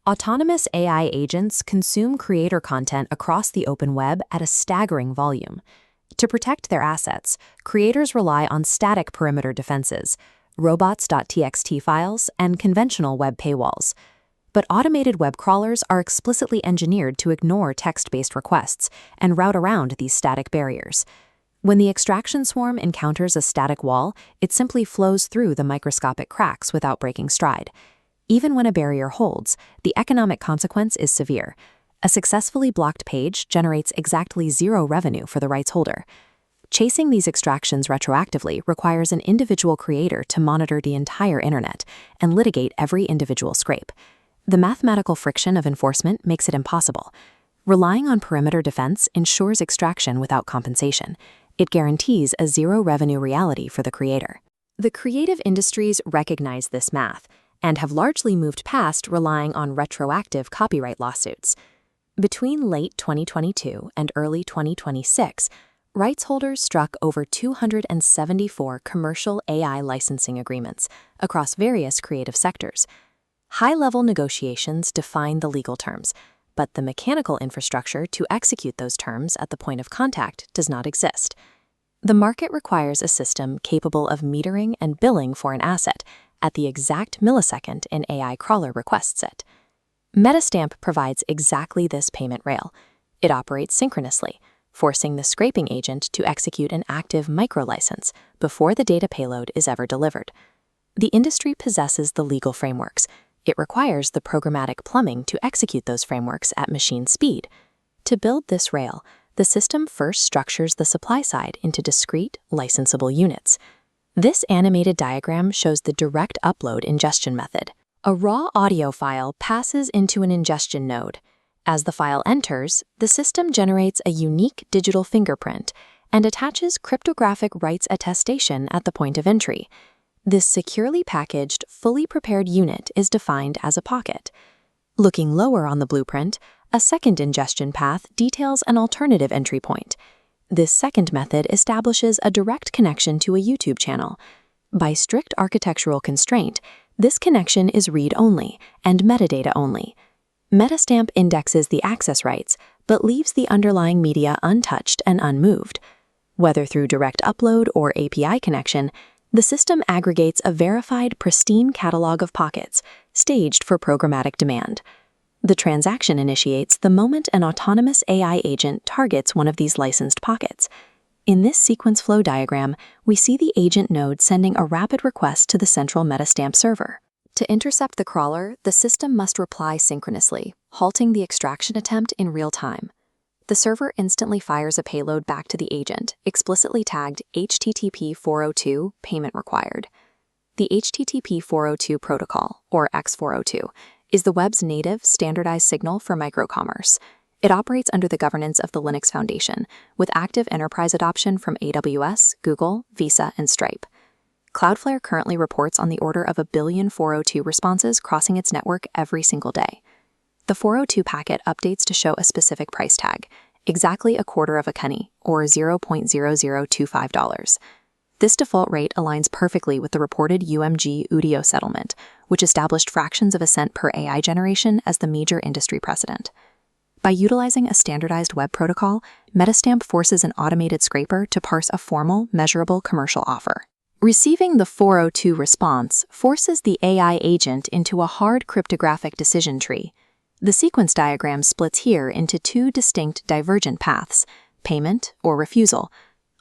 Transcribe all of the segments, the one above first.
Autonomous AI agents consume creator content across the open web at a staggering volume. To protect their assets, creators rely on static perimeter defenses, robots.txt files, and conventional web paywalls. But automated web crawlers are explicitly engineered to ignore text-based requests and route around these static barriers. When the extraction swarm encounters a static wall, it simply flows through the microscopic cracks without breaking stride. Even when a barrier holds, the economic consequence is severe. A successfully blocked page generates exactly zero revenue for the rights holder. Chasing these extractions retroactively requires an individual creator to monitor the entire internet and litigate every individual scrape. The mathematical friction of enforcement makes it impossible. Relying on perimeter defense ensures extraction without compensation. It guarantees a zero revenue reality for the creator. The creative industries recognize this math and have largely moved past relying on retroactive copyright lawsuits. Between late 2022 and early 2026, rights holders struck over 274 commercial AI licensing agreements across various creative sectors. High-level negotiations define the legal terms, but the mechanical infrastructure to execute those terms at the point of contact does not exist. The market requires a system capable of metering and billing for an asset at the exact millisecond an AI crawler requests it. Metastamp provides exactly this payment rail. It operates synchronously, forcing the scraping agent to execute an active microlicense before the data payload is ever delivered. The industry possesses the legal frameworks. It requires the programmatic plumbing to execute those frameworks at machine speed. To build this rail, the system first structures the supply side into discrete, licensable units. This animated diagram shows the direct upload ingestion method. A raw audio file passes into an ingestion node. As the file enters, the system generates a unique digital fingerprint and attaches cryptographic rights attestation at the point of entry. This securely packaged, fully prepared unit is defined as a pocket. Looking lower on the blueprint, a second ingestion path details an alternative entry point. This second method establishes a direct connection to a YouTube channel. By strict architectural constraint, this connection is read-only and metadata only. Metastamp indexes the access rights, but leaves the underlying media untouched and unmoved. Whether through direct upload or API connection, the system aggregates a verified, pristine catalog of pockets, staged for programmatic demand. The transaction initiates the moment an autonomous AI agent targets one of these licensed pockets. In this sequence flow diagram, we see the agent node sending a rapid request to the central Metastamp server. To intercept the crawler, the system must reply synchronously, halting the extraction attempt in real time. The server instantly fires a payload back to the agent, explicitly tagged HTTP 402 payment required. The HTTP 402 protocol, or X402, is the web's native, standardized signal for microcommerce. It operates under the governance of the Linux Foundation, with active enterprise adoption from AWS, Google, Visa, and Stripe. Cloudflare currently reports on the order of 1 billion 402 responses crossing its network every single day. The 402 packet updates to show a specific price tag, exactly a quarter of a penny, or $0.0025. This default rate aligns perfectly with the reported UMG Udio settlement, which established fractions of a cent per AI generation as the major industry precedent. By utilizing a standardized web protocol, Metastamp forces an automated scraper to parse a formal, measurable commercial offer. Receiving the 402 response forces the AI agent into a hard cryptographic decision tree. The sequence diagram splits here into two distinct divergent paths, payment or refusal.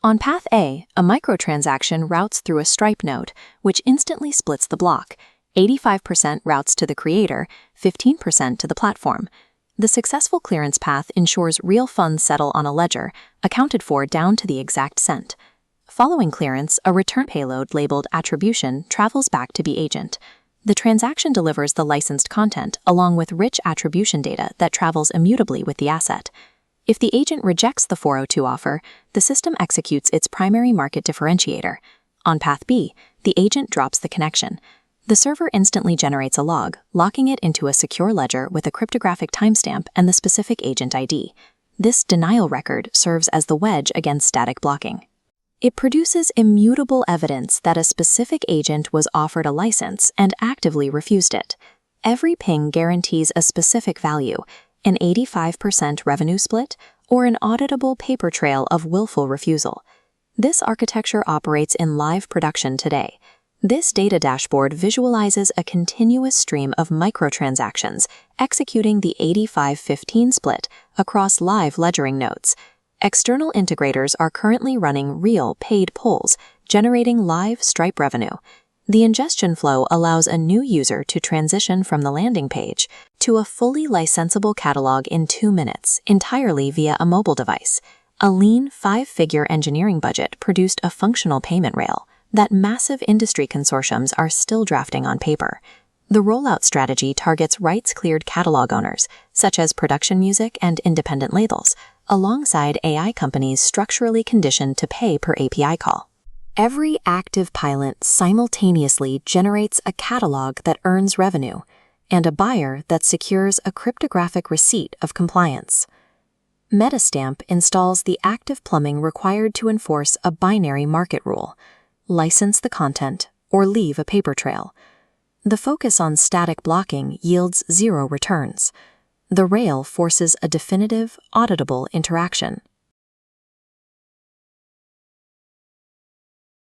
On path A, a microtransaction routes through a Stripe node, which instantly splits the block. 85% routes to the creator, 15% to the platform. The successful clearance path ensures real funds settle on a ledger, accounted for down to the exact cent. Following clearance, a return payload labeled attribution travels back to the agent. The transaction delivers the licensed content along with rich attribution data that travels immutably with the asset. If the agent rejects the 402 offer, the system executes its primary market differentiator. On path B, the agent drops the connection. The server instantly generates a log, locking it into a secure ledger with a cryptographic timestamp and the specific agent ID. This denial record serves as the wedge against static blocking. It produces immutable evidence that a specific agent was offered a license and actively refused it. Every ping guarantees a specific value, an 85% revenue split, or an auditable paper trail of willful refusal. This architecture operates in live production today. This data dashboard visualizes a continuous stream of microtransactions executing the 85-15 split across live ledgering nodes. External integrators are currently running real paid polls, generating live Stripe revenue. The ingestion flow allows a new user to transition from the landing page to a fully licensable catalog in 2 minutes, entirely via a mobile device. A lean 5-figure engineering budget produced a functional payment rail that massive industry consortiums are still drafting on paper. The rollout strategy targets rights-cleared catalog owners, such as production music and independent labels, alongside AI companies structurally conditioned to pay per API call. Every active pilot simultaneously generates a catalog that earns revenue and a buyer that secures a cryptographic receipt of compliance. Metastamp installs the active plumbing required to enforce a binary market rule: license the content or leave a paper trail. The focus on static blocking yields 0 returns. The rail forces a definitive, auditable interaction.